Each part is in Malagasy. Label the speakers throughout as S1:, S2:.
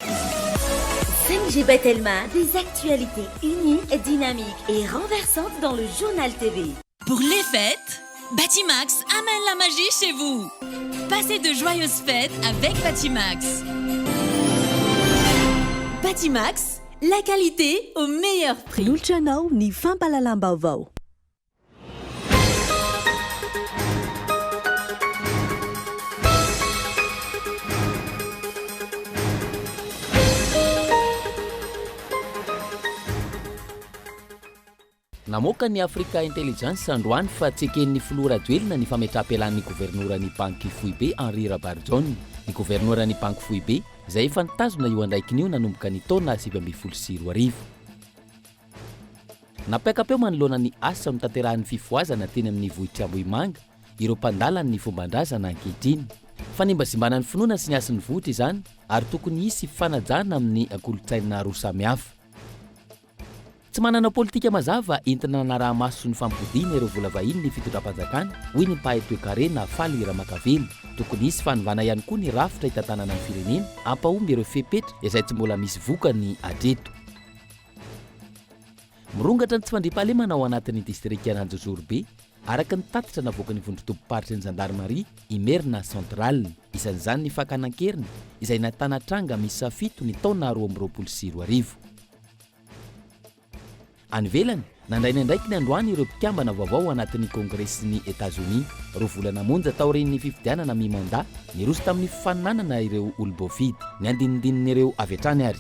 S1: 5G Bethelma, des actualités unies, dynamiques et renversantes dans le journal TV.
S2: Pour les fêtes, Batimax amène la magie chez vous. Passez de joyeuses fêtes avec Batimax. Batimax, la qualité au meilleur prix.
S3: Lolotranao ny fampalalam-baovao.
S4: Namoaka ny Africa Intelligence androany fa tsy eken'ny filoha rajoelina ny fametraha-pialan'ny governoran'ny banky Foibe Henri Rabarjon. Ny governoran'ny banky Foibe izay efa nitazona io andraikiny io nanomboka ny taona 2024. Napiakapeo manoloana ny asa no tanterahan'ny fifoazana teny amin'ny vohitra Ambohimanga ireo mpandalany ny fomban-drazana ankehitriny. Fanimbazimbana ny finoana sy ny asin'ny vohitra izany ary tokony hisy fanajana amin'ny kolotsaina roa samihafa. Tsy manana politika mazava entina narahamaso ny fampodiana ireo vola vahiny ny fitondram-panjakana hoy ny mpahay toe-karena Faly Ramakavely. Tokony hisy fanovana ihany koa ny rafitra hitantanana amin'ny firenena ampahomby ireo fepetra izay tsy mbola misy vokany hatreto. Mirongatra ny tsy fandriam-pahalemana ao anatin'ny distrikta Anjozorobe araka ny tatitra navoaka ny vondrotom-paritra ny Gendarmerie Imerina Central. Isan'izany ny fakanan-keriny izay natana tranga miisa 7 ny taona 2024. Any velany, nandray ndraiky ny androany ireo mpikambana vaovao anatin'ny kongresin'ny Etats-Unis. Roa volana monja tao ren'ny fifidianana mi-mandat niroso tamin'ny fifaninanana ireo olo-bofidy. Ny andinindininy avy hatrany ary.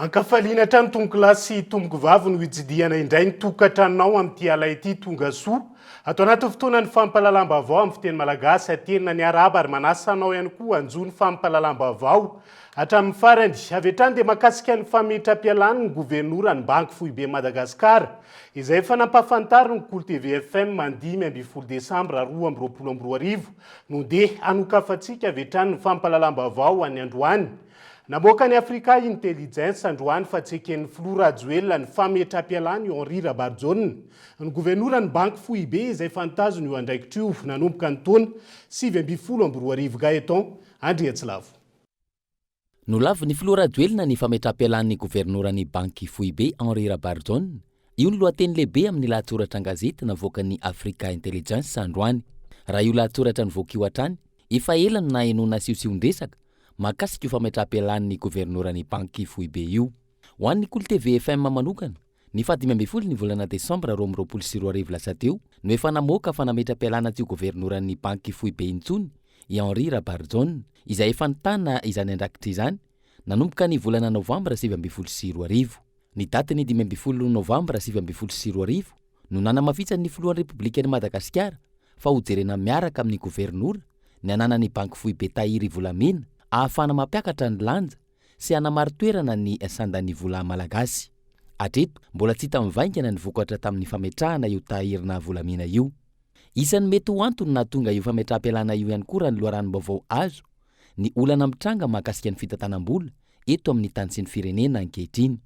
S5: Ankafaliana hatrany tomboko lahy sy tomboko vavy no hijidiana indray ny tokantranonao amin'ity ala ity tonga soa. Atao anaty fotoana ny fampahalalam-baovao amin'ny fiteny malagasy atenina ny araba ary manasa anao ihany koa anjo ny fampahalalam-baovao. Hatramin'ny farany avy hatrany dia mahakasika ny fametra-pialany ny governoran'ny banky Foibe Madagasikara izay efa nampahafantariny ny Kolo TV FM 5 Desambra 2024 no dia anokafantsika avy hatrany ny fampahalalam-baovao any androany. Namoaka ny Africa Intelligence androany fa tsy eken'ny filoha rajoelina ny fametra-pialany Henri Rabarjon. Ny governoran'ny banky Foibe izay fantazony io andraikitra io nanomboka ny taona 2022 gaeton Andriatsilavo.
S4: Nolavo ny filoha rajoelina ny fametra-pialan'ny governoran'ny banky Foibe Henri Rabarjon. Io ny lohateny lehibe amin'ny lahatsoratra an-gazety navoaka ny Africa Intelligence androany. Raha io lahatsoratra nivoaka io hatrany, efa ela no nahenona siosiondresaka mahakasika io fametra-pialan'ny governoran'ny banky Foibe io. Ho an'ny Kolo TV FM manokana, ny 15 ny volana Desambra 2022 lasa teo no efa namoaka fa nametra-pialana tio governoran'ny banky Foibe intsony i Henri Rabarjon izay efa nitana izany andrakitra izany nanomboka ny volana Novambra 2024. Ny datiny 12 Novambra 2024 no nanamafitsany ny filohan'ny Republikan'i Madagasikara fa hojerena miaraka amin'ny governora ny ananan'ny banky Foibe tahiry volamena ahafana mampiakatra ny lanja sy hanamaro-toerana ny sandan'ny vola malagasy. Hatreto mbola tsy hita mivaingana ny vokatra tamin'ny fametrahana io tahirina volamena io. Isan'ny mety ho antony nahatonga io fametraha-pialana io ihany koa raha ny loharanom-baovao azo ny olana mitranga mahakasika ny fitantanam-bola eto amin'ny tany sy ny firenena ankehitriny.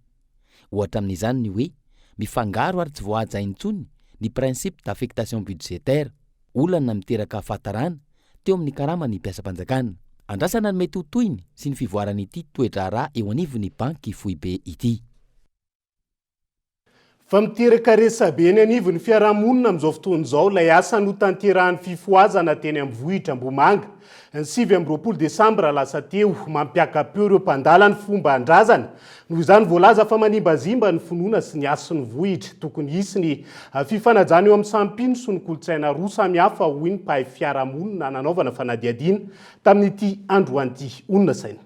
S4: Ohatra amin'izany ny hoe mifangaro ary tsy voahaja intsony ny principe d'affectation budgétaire, olana miteraka fahatarana teo amin'ny karama ny mpiasa-panjakana. Andrasana ny mety ho tohiny sy ny fivoarana ity toe-draharaha eo anivon'ny banky Foibe ity.
S5: Fa miteraka resabe ny anivon'ny fiarahamonina amin'izao fotoana izao ilay asa no tanterahan'ny fifoazana teny amin'ny vohitra Ambohimanga. Ny 20 Desambra lasa teo mampiakapeo ireo mpandala ny fomba andrazana. Noho izany voalaza fa manimbazimba ny finoana sy ny asy ny vohitra. Tokony hisy ny fifanajana eo amin'ny sampino sy ny kolotsaina roa samihafa hoy ny mpahay fiarahamonina nanaovana fanadihadiana tamin'ity androan'ity onona saina.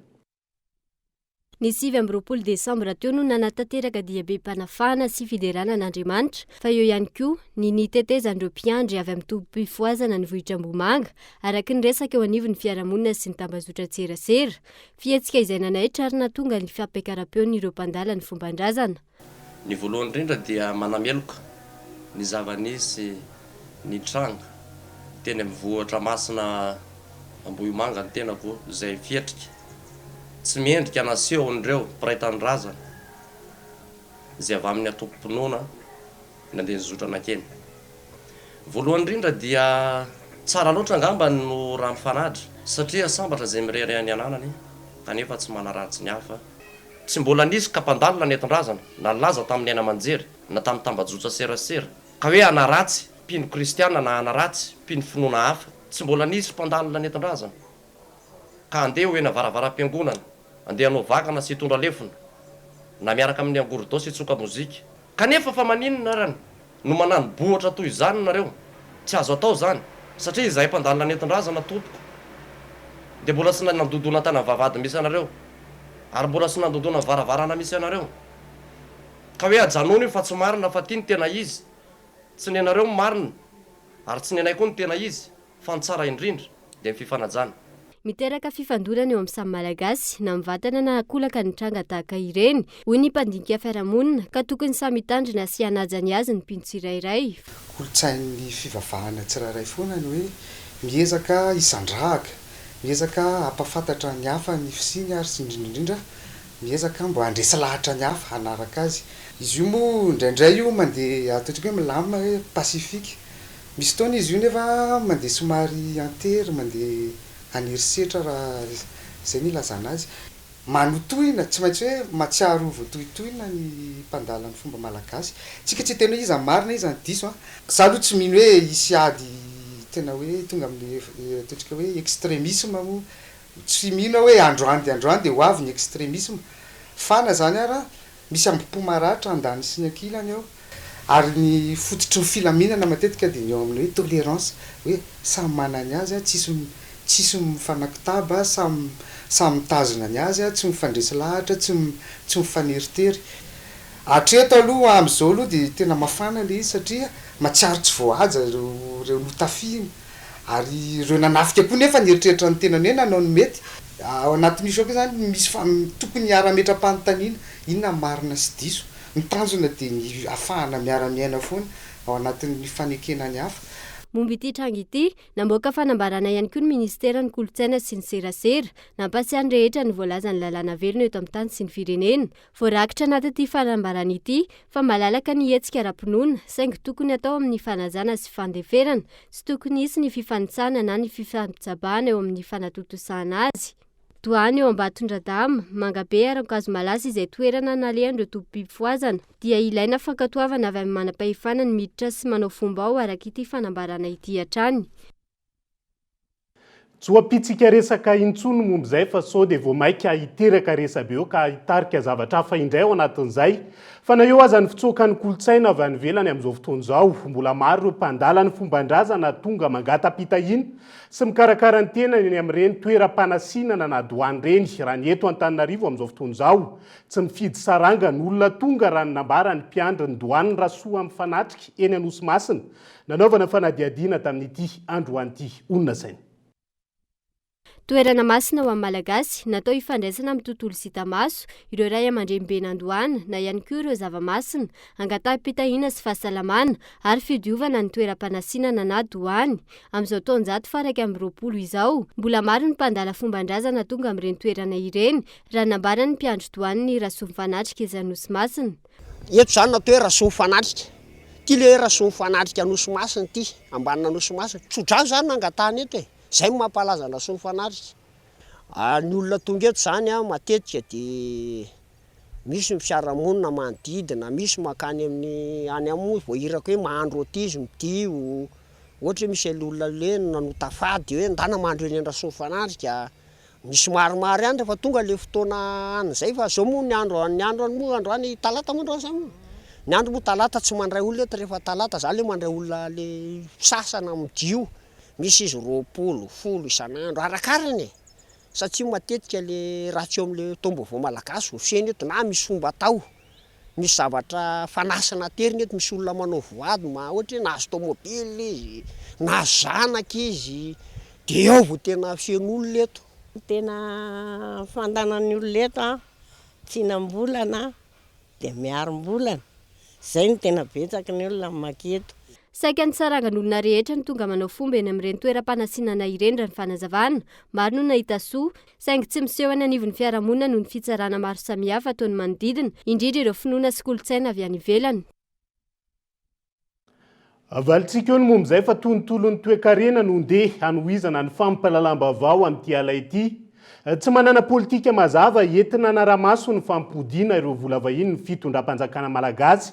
S6: Ny 20 Desambra teo no nanatanteraka diabe mpanafana sy fideranan'Andriamanitra fa eo ihany koa ny nitetezan'ireo mpiandry avy amin'ny tombom-pifoazana ny vohitra Ambohimanga araka ny resaka eo anivon'ny fiarahamonina sy ny tambazotra tserasera, fihetsika izay nanahitra ary nahatonga ny fampiakaram-peon'ireo mpandala ny fomban-drazana.
S7: Ny voalohany indrindra dia manameloka ny zava-nisy ny tranga teny amin'ny vohitra masina Ambohimanga ny tenako izay fietrika tsy miendrika nasehon'ireo piraitan-drazana izay avy amin'ny atompo-pinoana nandeha nizotra anakeny. Voalohany indrindra dia tsara loatra angamba no raha mifanadry satria sambatra izay mirery any ananany kanefa tsy manaratsy ny hafa. Tsy mbola nisy kapandalina nentin-drazana na laza tamin'ny aina aman-jery na tamin'ny tambajotra serasera ka hoe anaratsy mpino kristiana na anaratsy mpino finoana hafa. Tsy mbola nisy mpandalina nentin-drazana ka andeha hoe na varavara-piangonana andeha hanao vakana sy hitondra lefona na miaraka amin'ny angorodo sy hitsoka mozika. Kanefa fa maninona rany no manano bohatra toy izany nareo? Tsy azo atao zany satria izahay mpandalina nentin-drazana tompoko dia mbola tsy nandodona tany vavady misy anareo ary mbola tsy nandodona varavarana misy anareo ka hoe ajanony fa tsy marina fa ty ny tena izy, tsy ny anareo marina ary tsy ny anay koa ny tena izy fa ny tsara indrindra dia ny fifanajana.
S6: Miteraka fifandonana eo amin'ny samy malagasy na mivatana na akolaka ny tranga tahaka ireny hoy ny mpandinika fiarahamonina ka tokony samy hitandrina sy hanaja ny azy ny mpino tsirairay.
S8: Kolotsain'ny fivavahana tsirairay foana ny hoe miezaka isandrahaka, miezaka hampafantatra ny hafa ny fisiny ary sy indrindraindrindra miezaka mbo handresy lahatra ny hafa hanaraka azy. Izy io moa indraindray io mandeha ataontsika hoe milamina hoe pasifika, misy taona izy io nefa mandeha somary antery mandeha anirisehatra raha izay ny ilazana azy. Manotohina tsy maintsy hoe matsiaro voatohitohina ny mpandala ny fomba malagasy. Tsika tsy tena izy marina izy diso za aloha tsy mino hoe isy ady tena hoe tonga amin'ny ataontsika hoe extrémisme mo, tsy mino hoe androany dia ho avy ny extrémisme fana zany ara misy ambopo maratra andany sy ny ankilany eo ary ny fototry ny filaminana matetika dia ny eo amin'ny hoe tolérance hoe samy manany azy tsisy mifanakitaba samy mitazona ny azy tsy mifandresy lahatra tsy mifaneritery. Hatreto aloha amin'izao aloha dia tena mafana le izy satria matsiaro tsy voahaja reo notafiny ary ireo nanafika koa nefa nieritreritra ny tena hoe nanao ny mety ao anatin'isao koa zany misy tokony hiara-metra-panontaniana inona marina sy diso. Ny tanjona dia ny ahafahana miara-miaina foana ao anatin'ny fanekena ny hafa.
S6: Momba ity tranga ity namboaka fanambarana ihany koa ny ministera ny kolotsaina sy ny serasera nampasiany rehetra ny voalazany lalàna velona eto amin'ny tany sy ny firenena. Voarakitra anaty ity fanambarana ity fa malalaka ny hetsika ara-pinoana saingy tokony atao amin'ny fanajana sy fandeferana sy tokony hisy ny fifanitsana na ny fifampitsabana eo amin'ny fanatotosana azy. Doany eo Ambatondradama, Mangabe Arankazo Malaza izay toerana nalehan'ireo tompom-pimfoazana dia ilaina fankatoavana avy amin'ny manam-pahefana ny miditra sy manao fomba ao araka ity fanambarana ity hatrany.
S5: Tsy hoapitsika resaka intsony momba izay fa sao dia vao maika hiteraka resabe eo ka hitarika zavatra hafa indray ao anatin'izay. Fa na eo aza ny fitsoakan'ny kolotsaina avy any ivelany amin'izao fotoana izao, mbola maro ireo mpandala ny fomban-drazana tonga mangatapitahina sy mikarakara ny tena eny amin'ireny toeram-panasinana na doany reny. Raha ny eto Antananarivo amin'izao fotoana izao tsy mifidy saranga ny olona tonga raha ny nambara ny mpiandry ny doany rasoa amin'ny fanatrika eny Anosimasina nanaovana fanadiadiana tamin'ity androany ity. Onona sainy.
S6: Toerana masina ho amin'ny malagasy natao hifandraisana amin'ny tontolo sy tamaso ireo ray aman-dreny-ben'Andohana na ihany koa ireo zava-masina angataham-pitahiana sy fahasalamana ary fidiovana ny toeram-panasinana na doany. Amin'izao taonjato faraka amin'ny 20 izao mbola maro ny mpandala fomban-drazana tonga amin'ireny toerana ireny raha nambara ny mpiandry doany ny rasoa mifanatrika izay Anosimasina.
S9: Eto zany natao hoe rasoa mifanatrika. Ty le rasoa mifanatrika Anosimasina ty ambanina Anosimasina. Tsodrano zany nangatahany eto e. Zay mampalaza ny rasoa mifanatrika. Ny olona tonga eto zany matetika dia misy ny fiarahamonina manodidina, misy makany amin'ny any amin'ny voahirako hoe mahandro autisme dio, ohatra misy olona le nanotafady hoe ndana mahandro eny rasoa mifanatrika. Misy maromaro ihany rehefa tonga le fotoana an'izay fa zao moa ny andro moa androany talata moa androany zany. Ny andro moa talata tsy mandray olona eto rehefa talata za le mandray olona le sasana midio. Misy izy 20, 10 isan'andro arakarany e. Satria matetika le raha tsy eo amin'le taom-baovao malagasy ofeny eto na misy fomba atao. Misy zavatra fanasana teriny eto, misy olona manao voady ohatra hoe nahazo tômôbily izy, nahazo zanaka izy, dia eo vao tena feno olona eto.
S10: Tena fandanan'ny olona eto tsinam-bolana dia miarom-bolana. Zay no tena betsaka ny olona mamaky eto.
S6: Saika ny sarangan'olona rehetra ny tonga manao fomba eny amin'ireny toeram-panasinana ireny raha ny fanazavana. Maro no nahita soa, saingy tsy miseho any anivon'ny fiarahamonina noho ny fitsarana maro samihafa ataony manodidina, indrindra ireo finoana sy kolontsaina avy any ivelany.
S5: Valitsika eo ny momba izay fa tontolon'ny toe-karena no ndeha hanohizana ny fampalalam-baovao amin'ity ala ity. Tsy manana politika mazava entina anara-maso ny fampodiana ireo vola vahiny ny fitondram-panjakana malagasy.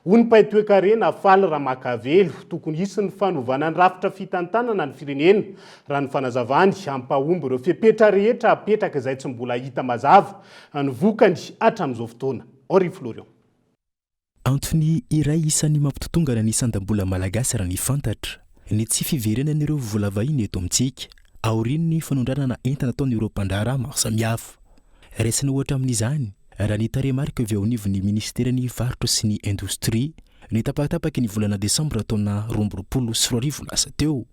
S5: Hoy ny mpahay toe-karena Faly Ramakavelo, tokony hisy ny fanovana ny rafitra fitantanana ny firenena raha ny fanazavany hampahomby ireo fepetra rehetra apetraka izay tsy mbola hita mazava ny vokany hatramin'izao fotoana. Henri Florian.
S11: Antony iray isan'ny mampitotongana ny sandam-bola malagasy raha ny fantatra ny tsy fiverenan'ireo vola vahiny eto amintsika. Aoriany ny fanondranana entana ataon'ny Eoropa-ndrara maro samihafa. Raisina ohatra amin'izany raha ny taremarika avy ao anivon'ny ministeran'ny varotra sy ny indostria ny tapatapaky ny volana Desambra taona 2024 lasa teo,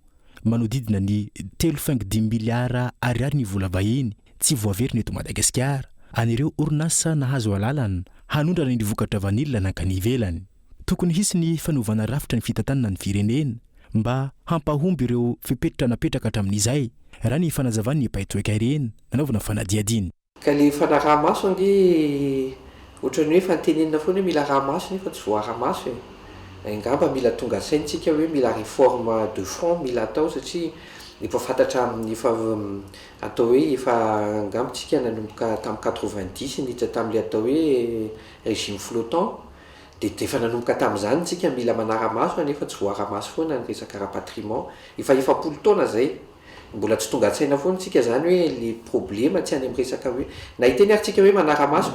S11: manodidina ny 3.10 miliara ariary ny vola vahiny tsy voaverina eto Madagasikara an'ireo orinasa nahazo alalana hanondrana ny vokatra vanila nankany ivelany. Tokony hisy ny fanovana rafitra ny fitantanana ny firenena mba hampahomby ireo fepetra napetraka hatramin'izay raha ny fanazavany ny mpahay toe-karena nanaovana fanadiadiana.
S12: Ka le fanaraha-maso ange ohatrany hoe fantenenina foana mila raha-maso nefa tsy voaraha-maso e. Angamba mila tonga saintsika hoe mila réforme de fond mila atao satria efa fantatra amin'ny atao hoe efa angamitsika nanomboka tamin'ny 90 niditra tamin'ilay atao hoe régime flottant dia efa nanomboka tamin'izany tsika mila manara-maso nefa tsy voara-maso foana ny resaka rapatriement efa 10 taona zay. Mbola tsy tonga an-tsaina foana tsika zany hoe le problema tsy any amin'ny resaka hoe na hiteny aritsika hoe manara-maso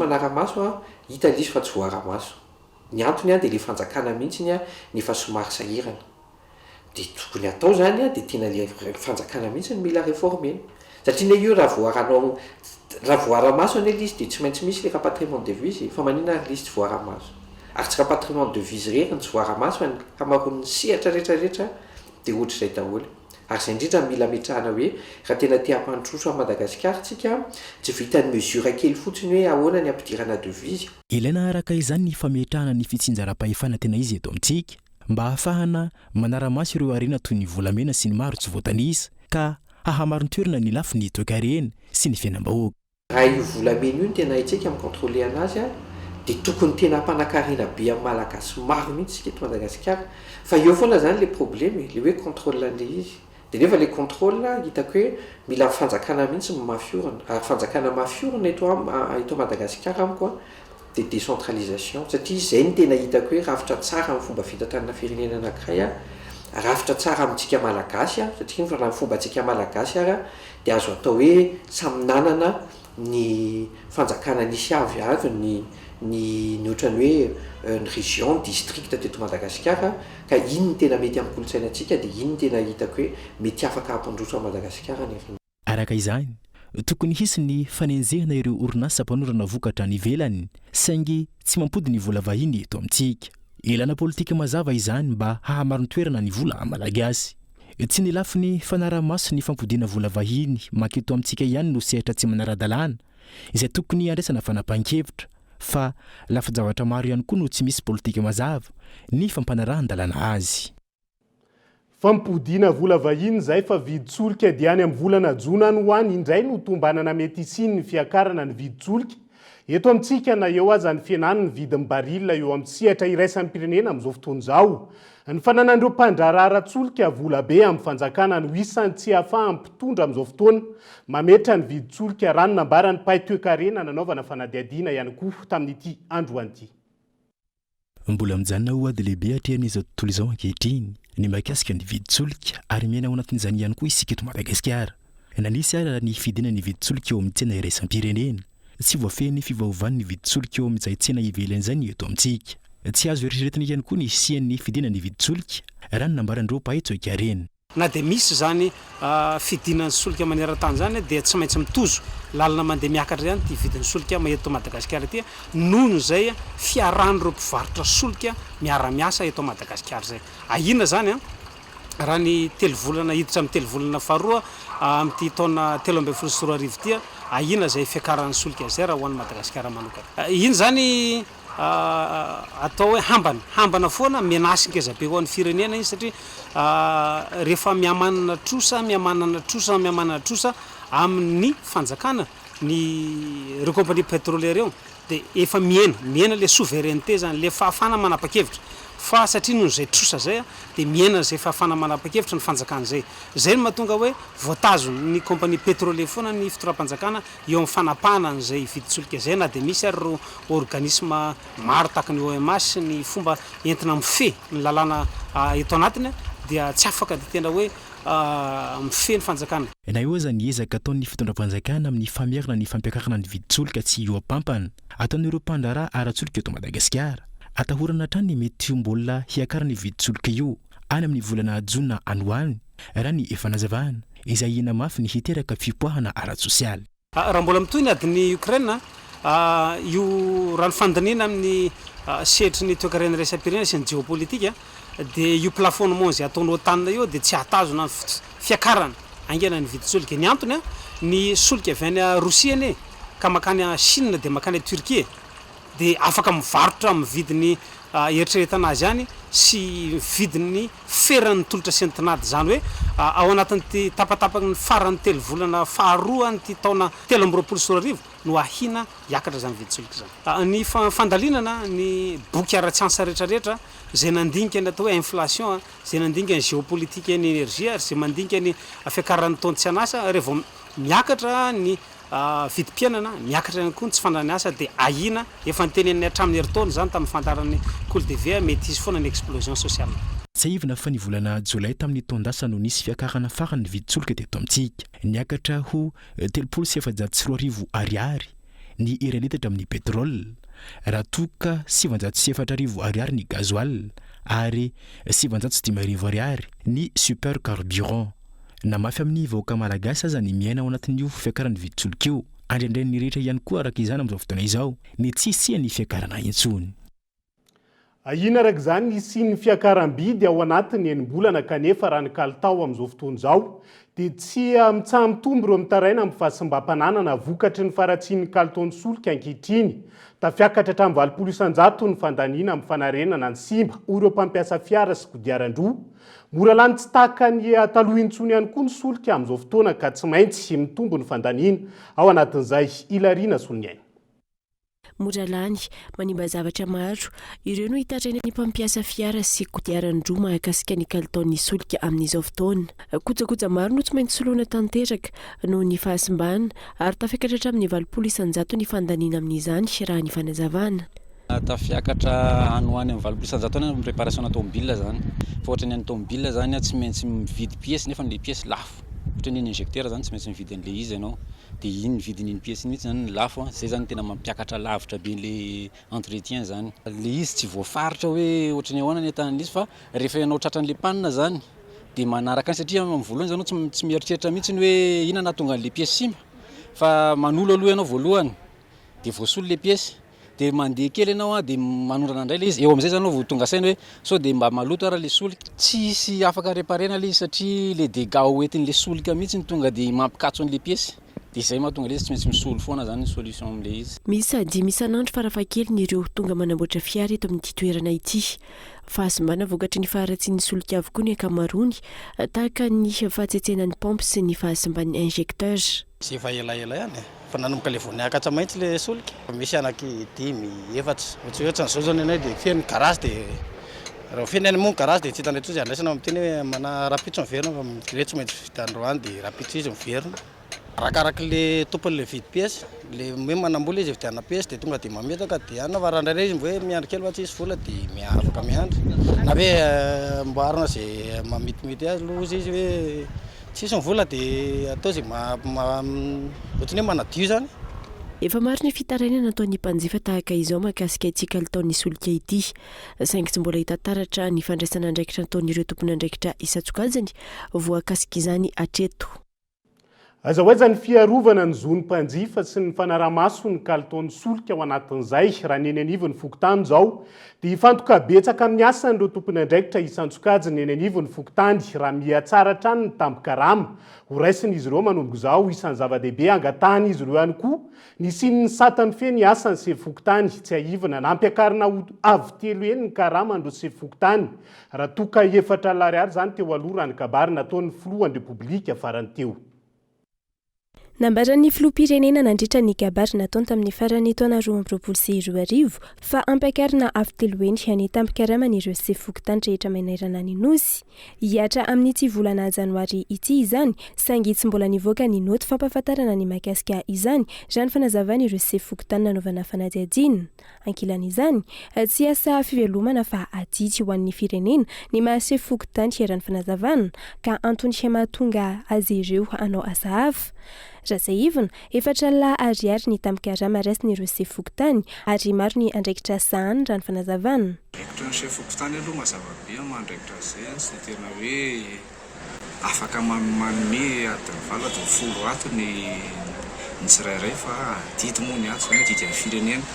S12: hita lisy fa tsy voara-maso. Ny antony dia le fanjakana mihitsy nefa somary sahirana. Dia tokony atao zany dia tena le fanjakana mihitsy mila réformer. Satria io raha voara-maso ane lisy dia tsy maintsy misy le rapatriement de devise fa manina lisy tsy voara-maso. Ary tsy rapatriement de devise reriny tsy voara-maso hamaroan'ny sehatra rehetrarehetra dia ohatr'izay daholo. Ary izay indrindra mila metrahana hoe raha tena te hampandroso a Madagasikara tsika tsy vitany mesura kely fotsiny hoe ahoana ny ampidirana devise.
S11: Ilaina araka izany ny fametrahana ny fitsinjaram-pahefana tena izy eto amintsika mba hahafahana manara-maso ireo arena toy ny volamena sy ny maro tsy voatanisa ka hahamaro ny toerana ny lafy ny toe-karena sy ny fiainam-bahoaka.
S12: Raha io volamena io tena haitsika mikontrôle anazy dia tokony tena hampanankarena be amin'ny malagasy maro mihitsy sika eto Madagasikara fa eo foana zany le problème le hoe contrôle an'ilay izy. Dia nefa le contrôle hitako hoe mila fanjakana mihitsy mafiorina. Ary fanjakana mafiorina eto Madagasikara amiko dia décentralisation satria izay ny tena hitako hoe rafitra tsara amin'ny fomba fitantanana firenena anankiray rafitra tsara amintsika malagasy satria raha ny fombantsika malagasy dia azo atao hoe samy nanana ny fanjakana nisy avy ny ohatrany hoe ny région district teto Madagasikara ka iny ny tena mety amin'ny kolontsainantsika dia iny ny tena hitako hoe mety afaka hampandroso a Madagasikara ny reny.
S11: Araka izany tokony hisy ny fanenjehana ireo orinasa mpanorana vokatra ny ivelany saingy tsy mampody ny vola vahiny eto amintsika. Ilana politika mazava izany mba hahamaro ny toerana ny vola malagasy. Tsy ny lafy ny fanara-maso ny fampodiana vola vahiny maketo amintsika ihany no sehatra tsy manara-dalàna izay tokony andraisana fanapahnkevitra fa lafy-javatra maro ihany koa no tsy misy politika mazava ny fampanarahan-dalàna azy.
S5: Fampodiana vola vahiny zay fa viditsolika diany amin'ny volana jona no hoany indray no tombanana mety isiny ny fiakarana ny viditsolika. Eto amintsika na eo aza ny fienany ny vidin'ny baril eo amin'ny sehatra iraisan'ny pirenena amin'izao fotoana izao. Ny fananan'ireo mpandrarara-tsolika vola be amin'ny fanjakana no isany tsy hahafahan'ny mpitondra amin'izao fotoana mametra ny viditsolika rano nambarany mpahay toe-karena nanaovana fanadiadiana ihany koa tamin'ity andro an'ity.
S11: Mbola mijanona ho ady lehibe hatrehan'izao tontolo izao ankehitriny ny mahakasika ny viditsolika ary miaina ao anatin'izany ihany koa isika eto Madagasikara. Nanisy ara ny fidina ny viditsolika eo amin'ny tsena iraisam-pirenena. Tsy voafehin'ny fivaovan'ny viditsolika eo amin'izay tsena ivelan'izany eto amintsika. Tsy azo eritreretina ihany koa ny isian'ny fidina ny viditsolika raha ny nambarandreo mpahay toe-karena.
S13: Na dia misy zany fidinan'ny solika maneran-tany zany dia tsy maintsy mitozo lalina mandeha miakatra zany ty vidin'ny solika eto Madagasikara ty noho izay fiaran'ireo mpivarotra solika miara-miasa eto Madagasikara zay. Ahina zany raha ny telo volana hiditra amin'ny telo volana faharoa amin'ity taona 2024 ty ahina zay fiakaran'ny solika zay raha ho an'ny Madagasikara manokana. Iny zany atao hoe hambana foana mianasinkeza be ho an'ny firenena izy satria rehefa miamanana trosa amin'ny fanjakana ny reo compagnie pétrolière eo dia efa miena le souveraineté zany le fahafana manapa-kevitra fa satria noho zay trosa zay dia miena zay fahafana manapa-kevitra ny fanjakana zay no mahatonga hoe voatazo ny compagnie pétrolière foana ny fitoram-panjakana eo amin'ny fanapahana n'izay viditsolika zay na dia misy ary ro organisme maro tahaka ny OMS ny fomba entina mifehy ny lalàna eto anatiny dia tsy afaka dia tena hoe mifehy ny fanjakana.
S11: Na io aza ny ezaka ataon'ny fitondram-panjakana amin'ny famiarana ny fampiakarana ny viditsolika tsy io ampampana ataon'ireo mpandraraha ara-tsolika eto Madagasikara atahorana hatrany ny mety mbola hiakarana ny viditsolika io any amin'ny volana Jona anoany raha ny efa nazavana izay ina mafy ny hiteraka fipoahana ara-tsosialy.
S13: Raha mbola mitohy ny adiny Ukraine io rano fandaniana amin'ny setry ny toekarena resam-pirenena sy ny géopolitika dia io plafonnement zay ataonao tanina io dia tsy hatazona fiakarana angena ny viditsolika. Ny antony ny solika avy any Rosia ane ka makany Chine dia makany Turquie dia afaka mivarotra amin'ny vidiny eritreretana azy any sy vidiny ferany tolotra sy ny tinady zany hoe ao anatin'ny tapatapaky ny farany telo volana faharoa ny taona 2024 no ahina hiakatra zany viditsolika zany. Ny fandalinana ny boky ara-tsiansa rehetrarehetra zay nandinika ny atao hoe inflation zay nandinika ny géopolitique ny énergie ary zay mandinika ny fiakaran'ny taona tsy anasa rehefa miakatra ny vidim-piainana miakatra ihany koa ny tsy fandrany asa dia ahina efa nytenen'ny hatramin'ny heritaona zany tamin'ny fantaran'ny COLDV mety izy foana ny explosion sociale.
S11: Tsy aivina fa ny volana Jolay tamin'ny taondasa no nisy fiakarana farany ny viditsolika teto amintsika niakatra ho 304 ariary ny iray litatra amin'ny petrol raha toka 704 ariary ny gazoil ary 705 ariary ny super carburant. Na mafy amin'ny vahoaka malagasy aza ny miaina ao anatin'io fiakarana viditsolika io andrendren'ny rehetra ihany koa araka izany amin'izao fotoana izao ny tsisy ny fiakarana intsony.
S5: Ahina araka izany ny sy fiakaram-bidy ao anatiny enim-bolana kanefa raha ny kalitao amin'izao fotoana izao dia tsy mitsaha-mitombo ireo mitaraina amin'ny fahasimba-pananana vokatry ny faratsian'ny kalitaon'ny solika ankehitriny. Tafiakatra hatramin'ny 700 ny fandaniana amin'ny fanarenana ny simba ho ireo mpampiasa fiara sy kodiaran-droa. Mora lany tsy tahaka ny taloha intsony ihany koa ny solika amin'izao fotoana ka tsy maintsy mitombo ny fandaniana ao anatin'izay Ilariana Soniaina.
S14: Mora lany manimba zavatra maro ireo no hitarena ny mpampiasa fiara sy kodiaran-droa mahakasika ny kalitaon'ny solika amin'izao fotoana. Kojakoja maro no tsy maintsy soloina tanteraka noho ny fahasimbana ary tafiakatra hatramin'ny 700 ny fandaniana amin'izany raha ny fanazavana.
S15: Tafiakatra anoany amin'ny 700 ny préparation automobile zany. Fa ohatra ny automobile zany tsy maintsy mividy pièce nefa ny pièce lafo. Ohatra ny injecteur zany tsy maintsy mividy an'le izy ianao. Dia iny vidin'iny pièce mihitsy zany lafo zay zany tena mampiakatra lavitra be le entretien zany. Le izy tsy voafaritra hoe ohatra ny ahoana ny etan'izy fa rehefa ianao tratran'le panne zany dia manaraka any satria amin'ny voalohany zany tsy mieritreritra mihitsy ny hoe ina nahatonga an'le pièce simba fa manolo aloha ianao voalohany dia voasolo le pièce dia mandeha kely ianao dia manondrana indray le izy eo amin'izay zany vo tonga saina hoe sao dia mba maloto ara le solika tsisy afaka réparena le izy satria le dégâts hoentin'le solika mihitsy ny tonga dia mampikatso an'le pièce dia izay mahatonga le izy tsy maintsy misolo foana zany ny solution amin'le izy.
S14: Misy 10 isan'andro farafahakeliny ny ireo tonga manamboatra fiara eto amin'ity toerana ity. Fahasimbana vokatry ny faharatsian'ny solika avokoa ny ankamaroany tahaka ny fahatsetsena ny pompe sy ny fahasimban'ny injecteur.
S16: Sy efa elaela ihany fa nanomboka le vao niakatra maintsy le solika. Misy anaky 5, 4 ohatran'izao zany ianay dia feno garage dia raha feno any moa garage dia tsy hitany reto izy andraisana amin'iteny hoe mana rapitso miverina fa reto tsy maintsy vita androany dia rapitso izy miverina. Arakaraka le tompon'le vidy pièce le hoe manambola izy vidiana pièce dia tonga dia mametaka dia anavarandray izy hoe miandry kely fa tsy isy vola dia afaka miandry na hoe mboarina zay mamitimity azy aloha izy hoe tsisy vola dia atao zay ohatrany hoe manadio zany.
S14: Efa maro ny fitarainana nataon'ny mpanjifa tahaka izao mahakasika ity kalitaon'ny solika ity. Saingy tsy mbola hita taratra ny fandraisana andraikitra nataon'ireo tompony andraikitra isan-tsokajiny voakasika izany hatreto.
S5: azahoaiza ny fiarovana ny zonim-panjifa sy ny fanaramaso ny kalitaon'ny solika ao anatin'izay raha ny eny anivony fokotany izao dia hifantoka betsaka amin'ny asan'ireo tompony andraikitra isan-tsokajy ny eny anivony fokotany raha mihatsara trany ny tampikarama ho raisin'izy ireo manomboka izao isan'ny zava-dehibe angatahany izy ireo ihany koa ny sin'ny satany feny asany se fokotany tsy ahivana nampiakarina avy telo eny ny karama andro se fokotany raha toka 4 lariary zany teo aloha raha ny kabary nataon'ny filohan'ny repoblika farany teo.
S14: Nambaran'ny filoham-pirenena nandritra ny kabary nataony tamin'ny faran'ny taona 2024 fa ampiakarina avy telo eny any tampikaramana ireo se fokotany rehetra manerana ny nosy. Hiatra amin'ny tsy volana janoary ity izany, saingy tsy mbola nivoaka ny noty fampahafantarana ny mahakasika izany raha ny fanazavana ireo se fokotany nanaovana fanadihadiana. Ankilan'izany, tsy asa fivelomana fa adidy ho an'ny firenena ny mahase fokotany hiarany fanazavana ka antony mahatonga azy ireo hanao asa hafa. Raha izay ivona, 4 lariary ny tampikarama raisin'ireo se fokotany ary maro ny andraikitra sahany raha ny fanazavana.
S17: Andraikitra ny se fokotany aloha mazava be mandraikitra izay tsy dia tena hoe afaka manome adiny 7 adiny 10 ato ny tsirairay fa didy moa ny ato zany didy amin'ny firenena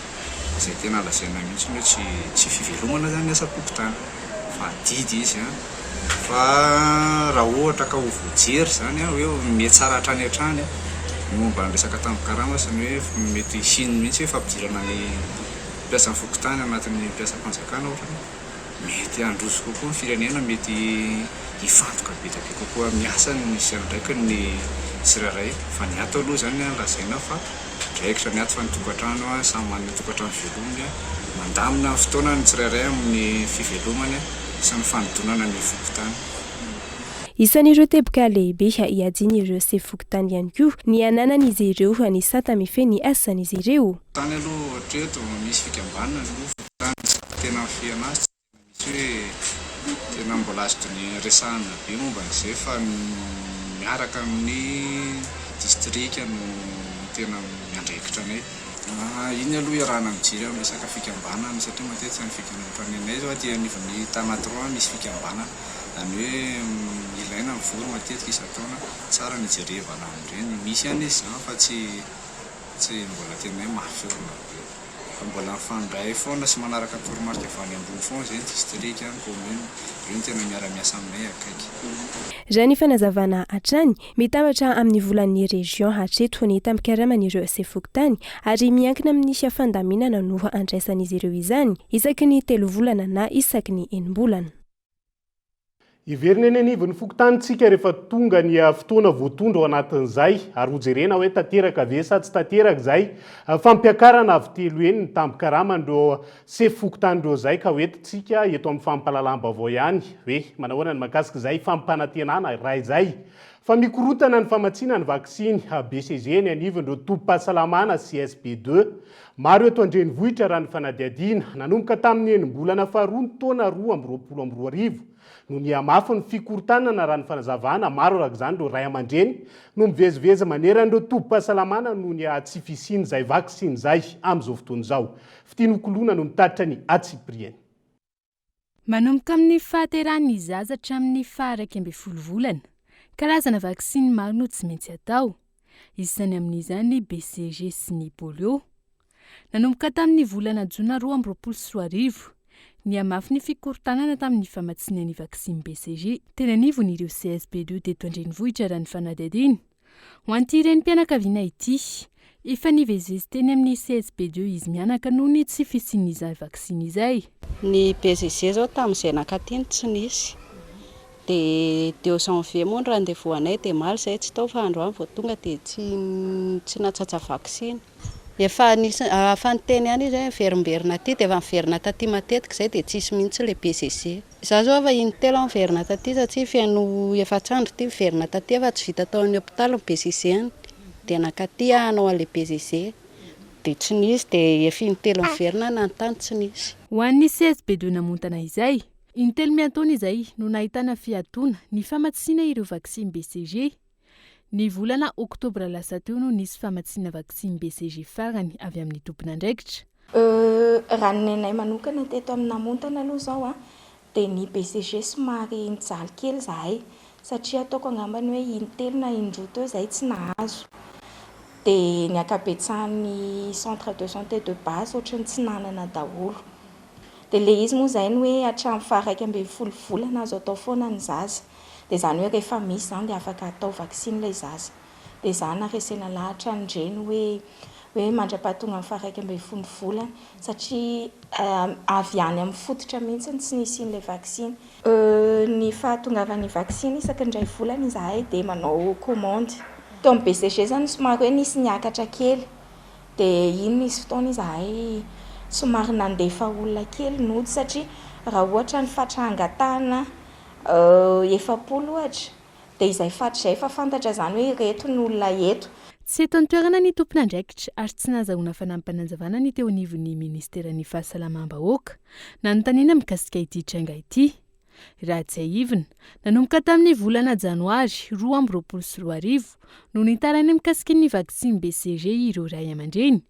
S17: izay tena lazaina mihitsy hoe tsy fivelomana zany asa fokotany fa didy izy fa raha ohatra ka ho voajery zany hoe mihatsara hatrany hatrany momba ny resaka tampikarama sy ny hoe mety siny mihitsy hoe fampidirana ny mpiasa fokotany anatin'ny mpiasa fanjakana ohatra mety handroso kokoa ny firenena mety hifantoka betabe kokoa miasa ny misy andraiky ny tsirairay fa ny ato aloha zany lazaina fa draikitra ny ato fa ny tokantrano samy manana tokantrano velomany mandamina fotoana ny tsirairay amin'ny fivelomany sy ny fanodonana ny fokotany.
S14: Isan'ireo teboka lehibe hiadiana ireo se fokotany ihany koa ny ananan'izy ireo any sata mifeny asan'izy ireo.
S17: Tany aloha hatreto misy fikambanana ny fokotany tena fianazy misy hoe tena mbola azo tony resahana be momba n'izay fa miaraka amin'ny distrika no tena miandraikitra anay. Iny aloha iarahana mijery amin'ny resaka fikambanana satria matetika ny fikambananay zao aty anivon'ny tanatroa misy fikambanana any hoe ilaina mivory matetika isan-taona tsara ny jerevana amin'ireny misy any izy zany fa tsy mbola tena hoe mafeona be fa mbola mifandray foana sy manaraka toromarika avy any ambony foana zay ny distrika ny commune ireo tena miara-miasa aminay akaiky.
S14: Raha ny fanazavana hatrany mitambatra amin'ny volan'ny région hatreto ny tampikaramana ireo se fokotany ary miankina amin'ny fiafandaminana no andraisan'izy ireo izany isaky ny 3 volana na isaky ny 9 bolana.
S5: Iverina eny anivon'ny fokotanitsika rehefa tonga ny fotoana voatondra ao anatin'izay ary hojerena hoe tanteraka ve sa tsy tanteraka izay fampiakarana avy telo eny ny tampikaramandreo se fokotandreo izay ka hoentitsika eto amin'ny fampahalalam-baovao ihany hoe manahoana ny mahakasika izay fampanantenana raha izay fa mikorotana ny famatsiana ny vaksiny BCG ny anivon'ireo tobim-pahasalamana CSP2 maro eto andrenivohitra raha ny fanadihadiana nanomboka tamin'ny enim-bolana faharoa ny taona 2022 no ny amafy ny fikorotanana raha ny fanazavana maro araka izany ireo ray aman-dreny no miveziveza maneran'ireo tobim-pahasalamana no ny tsy fisiny izay vaksiny izay amin'izao fotoana izao. Fitianokolona no mitatitra ny Atsiprieny.
S18: Manomboka amin'ny fahateran'ny zaza hatramin'ny faha 12 volana, karazana vaksiny maro no tsy maintsy atao. Isany amin'izany BCG sy ny polio. Nanomboka tamin'ny volana Jona 2024 ny amafy ny fikorotanana tamin'ny famatsiana ny vaksiny BCG tena nivon'ireo CSP2 teto andrenivohitra raha ny fanadihadiana. Ho an'ireny mpianakaviana ity, efa nivezivezy teny amin'ny CSP2 izy mianaka noho ny tsy fisian'izay vaksiny izay.
S10: Ny BCG zao tamin'izay nakatiny tsy nisy. Dia 2 janvier moa raha andevoanay dia maly izay tsy tao fa androany vao tonga dia tsy natsatsa vaksiny. Efa niteny ihany izy miverimberina aty dia efa miverina taty matetika izay dia tsisy mihitsy ilay BCG. Izaho zao efa intelo miverina taty satria feno efatrandro ty miverina taty efa tsy vita tao amin'ny hôpitaly ny BCG any dia nakaty hanao an'ilay BCG dia tsy nisy dia efa intelo miverina nanontany tsy nisy.
S18: Ho an'ny CSP2 namontana izay, intelo miantaona izay no nahitana fiatoana ny famatsiana ireo vaksiny BCG. Ny volana Oktobra lasa teo no nisy famatsiana vaksiny BCG farany avy amin'ny tompona andraikitra.
S19: Raha ny nenay manokana teto amin'ny namontana aloha zao dia ny BCG somary nijaly kely zahay satria ataoko angambany hoe intelo na indroa teo zay tsy nahazo. Dia ny akabetsahan'ny centre de santé de base ohatrany tsy nanana daholo. Dia le izy moa zay ny hoe hatramin'ny faha 1 volana azo atao foana ny zaza. Dia zany hoe rehefa misy zany dia afaka atao vaksiny ilay zaza. Dia zany naresena lahatra ndreny hoe mandra-pahatonga amin'ny faha 1 volana satria avy any amin'ny fototra mihitsy tsy nisian'ilay vaksiny. Ny fahatongavan'ny vaksiny isaky indray volana izahay dia manao commande. Tao amin'ny BCG zany somary hoe nisy niakatra kely. Dia iny nisy fotoana izahay somary nandefa olona kely nody satria raha ohatra ny fatra angatahana 7 ohatra dia izay fatra izay efa fantatra zany hoe reto ny olona eto.
S18: Tsy eto an-toerana ny tompon'andraikitra ary tsy nahazahoana fanampananjavana ny teo anivon'ny ministeran'ny fahasalamam-bahoaka nanontaniana mikasika ity tranga ity. Ratsahivina nanomboka tamin'ny volana janoary 2024 no nitarany mikasika ny vaksiny BCG ireo ray aman-dreny.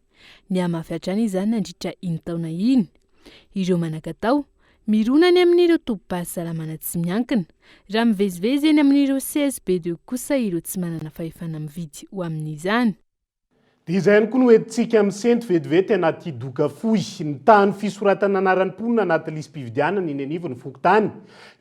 S18: Ny amafy hatrany izany nandritra iny taona iny. Ireo manakatao mironany amin'ireo tobim-pahasalamana tsy miankina raha mivezivezy eny amin'ireo CSB2 kosa ireo tsy manana fahefana mividy ho amin'izany.
S5: Dia izay ihany koa no entintsika amin'ny sento vetivety anaty doka fohy ny tahany fisoratana anaran'ny mponina anaty lisam-pividianana iny anivon'ny fokontany.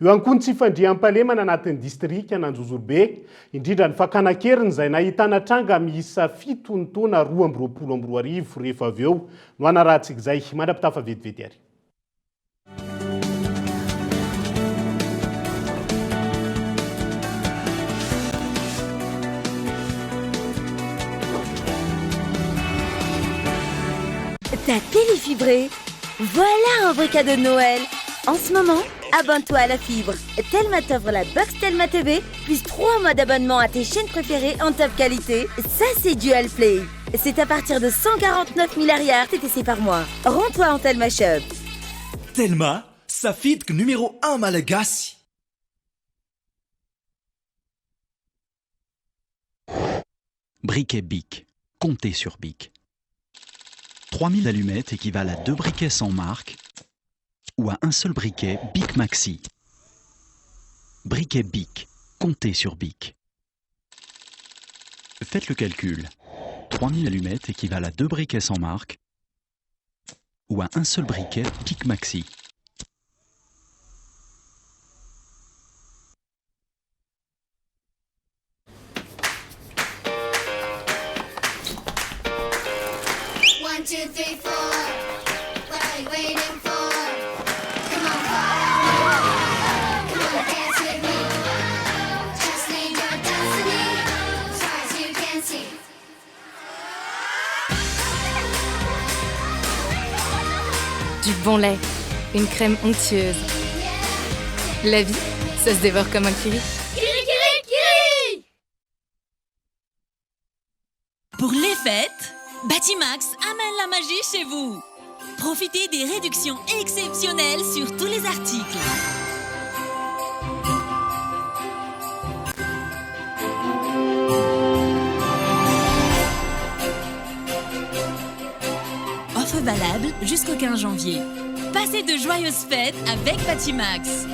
S5: Eo ihany koa ny tsy fandriam-pahalemana anatin'ny distrika Nanjozorybe indrindra ny fakanakeriny izay nahitana tranga miisa 7 ny taona 2024 rehefa avy eo no anarahantsika izay mandrapitafa vetivety ary.
S1: Ta télé fibrée, voilà un vrai cadeau de Noël. En ce moment, abonne-toi à la fibre. Telma t'offre la box Telma TV, plus 3 mois d'abonnement à tes chaînes préférées en top qualité. Ça, c'est Dual Play. C'est à partir de 149 000 arrières TTC par mois. Rends-toi en Telma Shop.
S20: Telma, safidiko numéro 1 malagasy.
S21: Briquet Bic. Comptez sur Bic. 3000 allumettes équivalent à 2 briquets sans marque ou à un seul briquet Bic Maxi. Briquet Bic. Comptez sur Bic. Faites le calcul. 3000 allumettes équivalent à 2 briquets sans marque ou à un seul briquet Bic Maxi.
S22: Du bon lait, une crème onctueuse. La vie, ça se dévore comme un kiwi.
S2: Pour les fêtes, Batimax amène la magie chez vous. Profitez des réductions exceptionnelles sur tous les articles. Offre valable jusqu'au 15 janvier. Passez de joyeuses fêtes avec Batimax.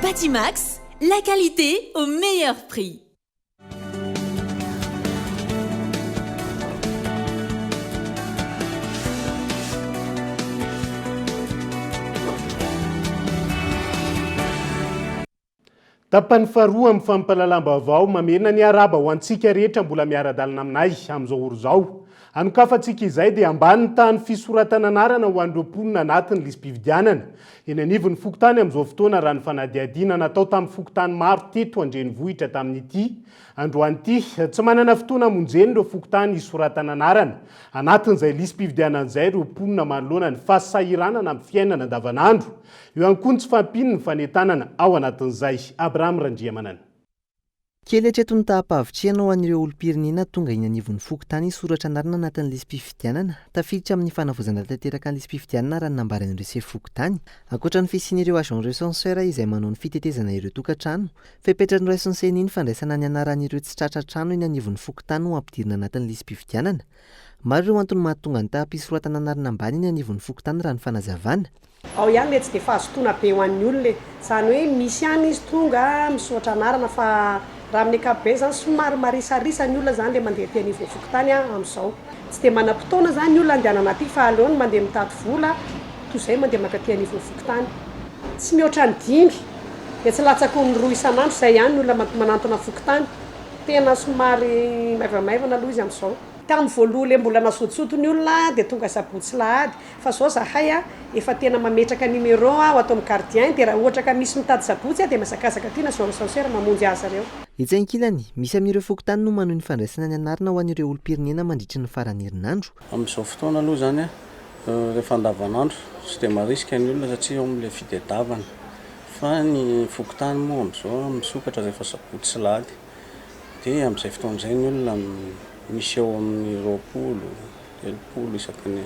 S2: Batimax, la qualité au meilleur prix.
S5: Tapany faharoa amin'ny fampalalam-baovao mamena ny araba ho antsika rehetra mbola miara-dalana aminay amin'izao oro izao. Anokafantsika izay dia ambany tany fisoratana anarana ho an'ireo mponina anatin'ny lisam-pividianana. Eny anivon'ny fokontany amin'izao fotoana raha ny fanadihadiana natao tamin'ny fokontany maro teto andrenivohitra tamin'ity androany ity tsy manana fotoana monjeny ireo fokontany hisoratana anarana. Anatin'izay lisam-pividianana izay ireo mponina manoloana ny fahasahiranana amin'ny fiainana andavanandro. Eo ihany koa ny tsy fampino ny fanentanana ao anatin'izay. Abraham Randriamanana.
S23: Kely hatreto ny tahapavitriana ho an'ireo olom-pirenena tonga iny anivon'ny fokontany soratra anarana anatin'ny lisam-pifidianana tafiditra amin'ny fanavozana tanteraka ny lisam-pifidianana raha ny nambaran'ireo sefokontany. Ankoatra ny fisian'ireo agent recenseur izay manao ny fitetezana ireo tokantrano, fepetrany recensena iny fandraisana ny anaran'ireo tsy tratra trano iny anivon'ny fokontany ho ampidirina anatin'ny lisam-pifidianana. maro ireo antony mahatonga ny tahampisoratana anarana ambany iny anivon'ny fokontany raha ny fanazavana.
S3: Ao ihany le tsy dia fahazotoana be ho an'ny olona zany hoe misy ihany izy tonga misotra anarana fa raha amin'ny ankapobeny zany somary marisarisa ny olona zany le mandeha ty anivon'ny fokontany amin'izao tsy dia manam-potoana zany ny olona andehanana aty fa aleony mandeha mitady vola toy izay mandeha makaty anivon'ny fokontany tsy mihoatra ny 5 dia tsy latsaka ny 2 isan'andro izay ihany ny olona manantona fokontany tena somary maivamaivana aloha izy amin'izao. Tamin'ny voaloha le mbola nasotosoto ny olona dia tonga sabotsy lahady fa zao zahay efa tena mametraka numéro ho atao amin'ny gardien dia raha ohatra ka misy mitady sabotsy dia masakasaka ty na sansera mamonjy azy reo.
S23: Etsy ankilany misy amin'ireo fokontany no manohy ny fandraisana ny anarana ho an'ireo olom-pirenena mandritry ny farany herinandro.
S16: Amin'izao fotoana aloha zany rehefa andavanandro tsy dia marisika ny olona satria ao amin'ilay fitadiavana fa ny fokontany moa amin'izao misokatra rehefa sabotsy lahady dia amin'izay fotoan'izay ny olona misy eo amin'ny 20-30 isaky ny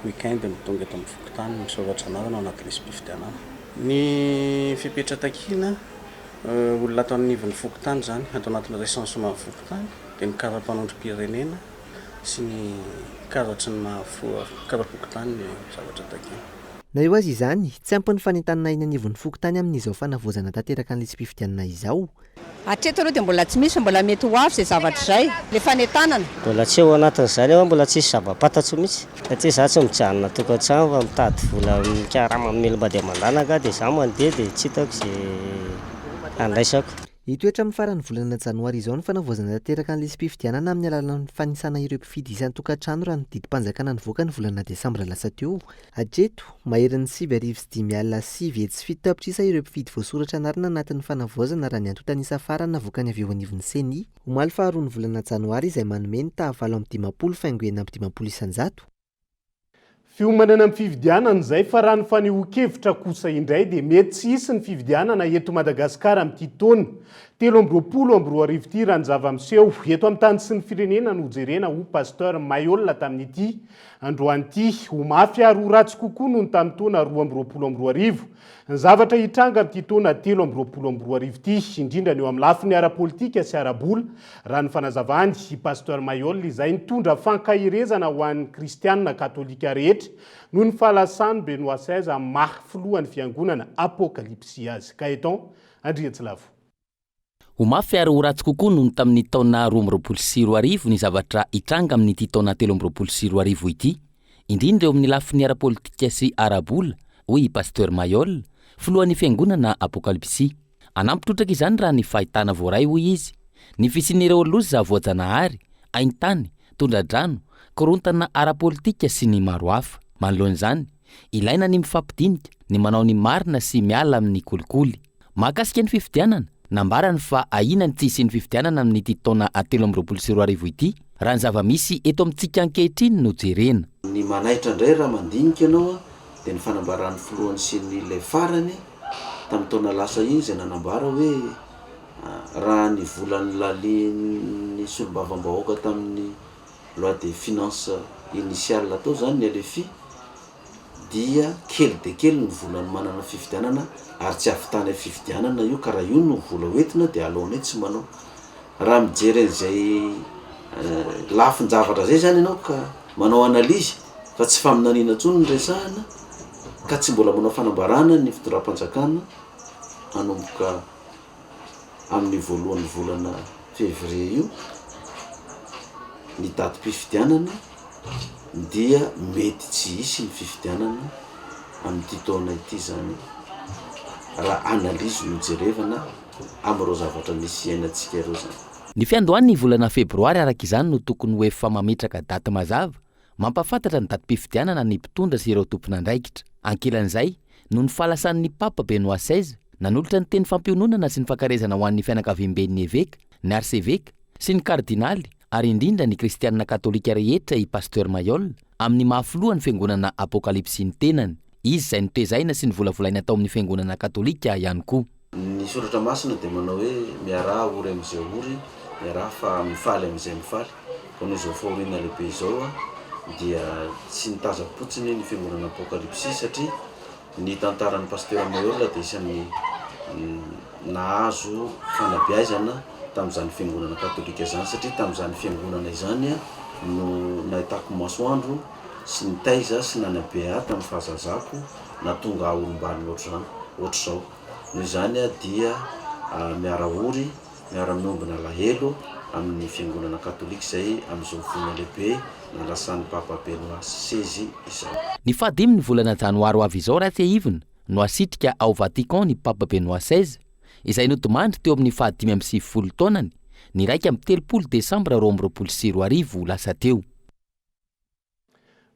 S16: week-end mitonga eto amin'ny fokontany misoratra anarana ao anaty lisam-pifidianana. Ny fipetratakina olona atao anivon'ny fokontany zany atao anatin'ny recensement fokontany dia ny karam-panondrom-pirenena sy ny karatry ny kara-fokontany ny zavatra takina.
S23: Na eo azy izany tsy ampy ny fanentanana iny anivon'ny fokontany amin'izao fanavoazana tanteraka ny lisam-pifidianana izao.
S4: Hatreto aloha dia mbola tsy misy mbola mety ho avy izay zavatra izay le fanentanana.
S7: Mbola tsy eo anatin'izany eo mbola tsisy zava-patatso mihitsy satria za tsy mijanona tokantrano fa mitady vola mikarama amin'ny melomba dia mandanaka dia za mandeha dia tsy hitako izay andraisako.
S23: Hitoetra amin'ny faran'ny volana janoary izao ny fanavoazana tanteraka ny lisam-pifidianana amin'ny alalan'ny fanisana ireo mpifidy isan-tokantrano raha ny didim-panjakana nivoaka ny volana desambra lasa teo. Hatreto maherin'ny 7,5 etsy fito tapitrisa ireo mpifidy voasoratra anarana anatin'ny fanavoazana raha ny antotanisa farany navoaka ny avy eo anivon'ny seny. Omaly faharoa ny volana janoary izay manome ny tahavalo amin'ny 50 faingoena amin'ny 50 isan-jato.
S5: Fiomanana amin'ny fifidianana izay fa raha ny fanehoan-kevitra kosa indray dia mety tsy hisy ny fifidianana eto Madagasikara amin'ity taona 2020 ity raha ny zava-miseho eto amin'ny tany sy ny firenena no jerena ho pasteur Mayol tamin'ity androan'ity ho mafy ary ho ratsy kokoa noho ny tamin'ny taona 2020. Ny zavatra hitranga amin'ity taona 2020 ity indrindra ny eo amin'ny lafiny ara-politika sy ara-bola raha ny fanazavany i pasteur Mayol izay nitondra fankahirezana ho an'ny kristianina katolika rehetra noho ny fahalasany Benoît XVI mafy filohan'ny fiangonana apokalipsy azy. Kaeton Andriatsilavo.
S24: Ho mafy ary ho ratsy kokoa noho ny tamin'ny taona 2020 ny zavatra hitranga amin'ity taona 2020 ity indrindra eo amin'ny lafiny ara-politika sy ara-bola hoy pasteur Mayol filohan'ny fiangonana apokalipsy. Anampitrotraka izany raha ny fahitana voaray hoy izy ny fisian'ireo loza voajanahary haintany tondra-drano korontana ara-politika sy ny maro hafa. Manoloan'izany ilaina ny mifampidinika ny manao ny marina sy miala amin'ny kolikoly. Mahakasika ny fifidianana nambarany fa ahinany tsisy ny fifidianana amin'ity taona 2020 ity raha ny zava-misy eto amintsika ankehitriny no jerena.
S25: Ny manaitra indray raha mandinika ianao dia ny fanambaran'ny filohany sy ny ilay farany tamin'ny taona lasa iny izay nanambara hoe raha ny volan'ny lalian'ny solombavam-bahoaka tamin'ny loi de finance initiale tao zany ny LFI dia kely de kely ny volany manana fifidianana ary tsy avitany amin'ny fifidianana io ka raha io no vola hoentina dia alohanay tsy manao. Raha mijery an'izay lafin-javatra zay zany ianao ka manao analizy fa tsy faminaniana intsony ny resahana ka tsy mbola manao fanambarana ny fitondram-panjakana hanomboka amin'ny voalohan'ny volana février io ny datim-pifidianana dia mety tsy hisy ny fifidianana amin'ity taona ity zany raha analizy no jerevana amin'ireo zavatra misy iainantsika ireo zany.
S24: Ny fiandohan'ny volana febroary araka izany no tokony ho efa mametraka daty mazava mampafantatra ny datim-pifidianana ny mpitondra sy ireo tompon'andraikitra. Ankilan'izay no ny fahalasan'ny papa Benoît XVI nanolotra ny teny fampiononana sy ny fankarizana ho an'ny fianakaviam-ben'ny évêque, ny archevêque sy ny kardinaly ary indrindra ny kristianina katolika rehetra i pasteur Mayol amin'ny mahafilohan'ny fiangonana apokalipsy ny tenany. Izy izay nitoezaina sy ny volavolaina tao amin'ny fiangonana katolika ihany koa.
S25: Ny soratra masina dia manao hoe miaraha ory amin'izay ory, miaraha fa mifaly amin'izay mifaly. Fa noho izao fahoriana lehibe izao dia tsy nitaza-potsiny ny fiangonana apokalipsy satria ny tantaran'ny pasteur Mayol dia isan'ny nahazo fanabeazana tamin'izany fiangonana katolika izany satria tamin'izany fiangonana izany no nahitako masoandro sy ny taiza sy nanabe ahy tamin'ny fahazazako na tonga olombalona ohatr' zao. Noho izany a dia miaraory miara-miombina lahelo amin'ny fiangonana katolika izay amin'izao voana lehibe na lasan'ny Papa Benoît XVI izao.
S24: Ny fahadimy ny volana janoary ho avy izao raha tsy ahivina no asitrika ao Vatican ny Papa Benoît XVI izay notomandry teo amin'ny 550 taonany ny 1 Desambra 2024 lasa teo.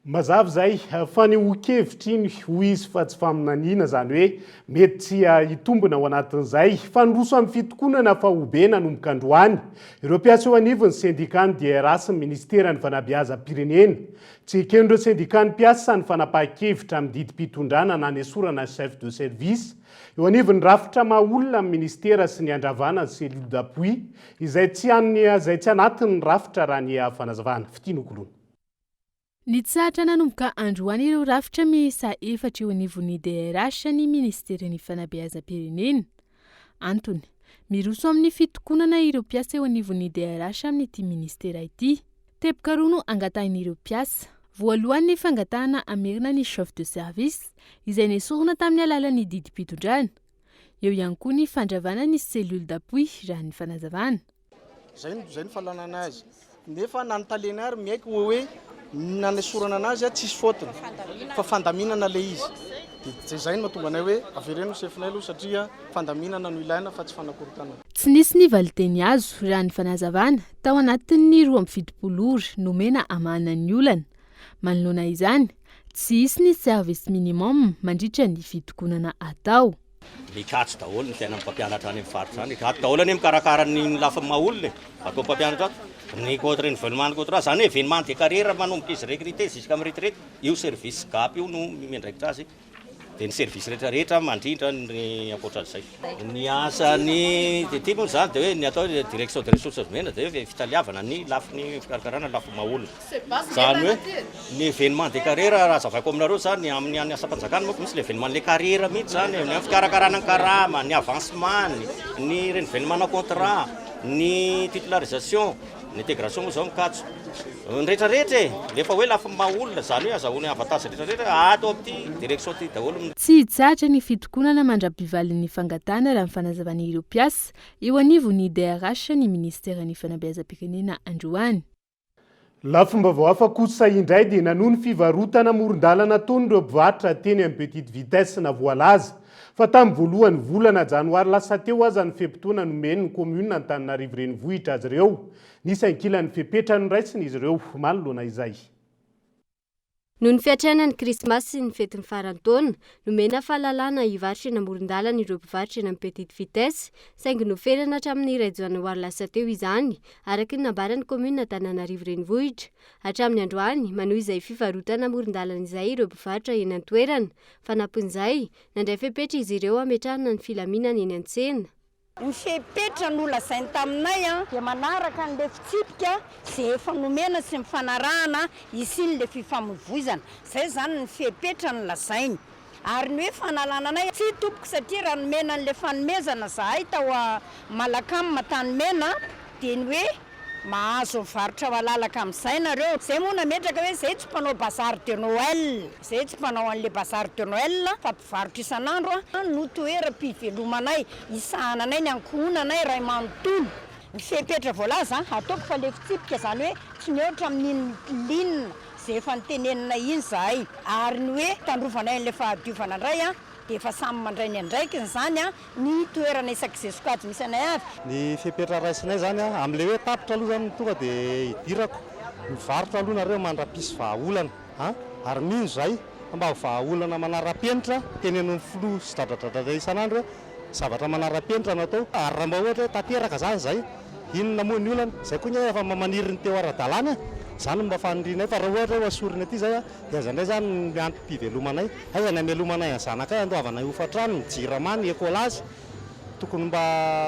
S5: Mazava zay fa ny okevitra iny ho izy fa tsy faminaniana zany hoe mety tsy hitombona ao anatin'izay fa nroso amin'ny fitokonana fa hobe nanomboka androany. Ireo mpiasa eo anivon'ny sendika ny DRS ny ministeran'ny fanabeazam-pirenena tsy eken'ireo sendika ny mpiasa ny fanapahan-kevitra amin'ny didim-pitondrana na ny esorana chef de service eo anivon'ny rafitra maolona amin'ny ministera sy ny andravana ny cellule d'appui izay tsy anatin'ny rafitra raha ny fanazavana fitianokoloana.
S18: Ny tsatra nanomboka androany ireo rafitra miisa 4 eo anivon'ny DRH ny ministeran'ny fanabeazam-pirenena. Antony, miroso amin'ny fitokonana ireo mpiasa eo anivon'ny DRH amin'ity ministera ity. Teboka roa no angatahin'ireo mpiasa. Voalohany ny fangatahana amerina ny chef de service izay nesorina tamin'ny alalan'ny didim-pitondrana. Eo ihany koa ny fandravana ny cellule d'appui raha ny fanazavana.
S16: Zay ny fahalalana azy. Nefa nanontaliana ary miaiky hoe nanesorana anazy tsisy fautiny fa fandaminana le izy. Dia zay no mahatonga anay hoe avereno sefinay aloha satria fandaminana no ilaina fa tsy fanakorotana.
S18: Tsy nisy ny valiteny azo raha ny fanazavana tao anatin'ny 270 ora nomena amanan'ny olana. Manoloana izany, tsy isy ny service minimum mandritra ny fitokonana atao.
S6: Mikatso daholo ny tena mpampianatra any amin'ny faritra any. Mikatso daholo any mikarakara ny lafa maolona atao mpampianatra ny contre événement contre zany événement de carrière manomboka izy recruter jusqu'à retraite io service GAP io no miandraikitra azy. Dia ny service rehetrarehetra mandrindra ny ankoatran'izay. Ny asany ty moa zany dia hoe ny atao direction de ressources humaines dia hoe fitaliavana ny lafin'ny fikarakarana lafo maolona. Zany hoe ny événement de carrière raha zavako aminareo zany amin'ny any asa-panjakana moa misy le événement le carrière mihitsy zany ny fikarakarana ny karama, ny avancement, ny renouvellement na contrat, ny titularisation, ny intégration moa zao mikatso. Ny rehetrarehetra lefa hoe lafa maolona zany hoe azahoany avantage rehetrarehetra ato amin'ity direction ty daholo.
S18: Tsy hitsatra ny fitokonana mandra-pivalin'ny fangatana raha ny fanazavana mpiasa eo anivon'ny DRH ny ministeran'ny fanabeazam-pirenena androany.
S5: Lafomba hafa kosa indray dia nanoho ny fivarotana amoron-dalana taon'ireo mpivarotra teny amin'ny petite vitesse na voalaza. Fa tamin'ny voalohany volana janoary lasa teo aza ny fehim-potoana nomeny ny commune Antananarivo renivohitra azy ireo. Nisy ankilan'ny fepetra noraisiny izy ireo manoloana izay.
S8: Noho ny fiatrana ny krismasy sy ny fety ny farantaona, nomena fahalalana hivarotra eny amoron-dalana ireo mpivarotra eny amin'ny petite vitesse, saingy noferana hatramin'ny 2 janoary lasa teo izany, araka ny nambaran'ny commune Antananarivo renivohitra. Hatramin'ny androany, manohy izay fivarotana amoron-dalana izay ireo mpivarotra eny an-toerana, fa nampon'izay, nandray fepetra izy ireo ametrahana ny filaminana eny an-tsena.
S9: Ny fepetra no lazainy taminay dia manaraka an'le fitsipika izay efa nomena sy mifanarahana isin'le fifamoivoizana. Zay zany ny fepetra no lazainy. Ary ny hoe fanalana anay tsy tompoko satria raha nomena an'le fanomezana zahay tao Malakamy Matanomena dia ny hoe mahazo mivarotra malalaka amin'izay nareo. Zay moa nametraka hoe zay tsy mpanao bazar de Noël, zay tsy mpanao an'le bazar de Noël fa mpivarotra isan'andro no toeram-pivelomanay, isahananay ny ankohonanay ray manontolo. Ny fepetra voalaza ataoko fa le fitsipika zany hoe tsy mihoatra amin'ny linina zay efa nitenenina iny zahay. Ary ny hoe tandrovanay an'le fahadiovana indray dia efa samy mandray ny andraikiny zany ny toerana isak'izay sokajy misy anay avy.
S12: Ny fepetra raisinay zany amin'le hoe tapitra aloha zany tonga dia hidirako. Mivarotra aloha nareo mandra-pisy vahaolana ary mino zay mba vahaolana manara-penitra tenen'ny filoha sy dradradradrada isan'andro zavatra manara-penitra natao ary raha mba ohatra tanteraka zany zay inona moa ny olana zay koa ny efa mamaniry ny teo ara-dalàna zany mba fanindrinay fa raha ohatra hoe asorina aty zay dia azandray zany miantoko mpivelomanay aizany amelomanay ny zanakay andoavanay hofatrano mijiramany ekolazy tokony mba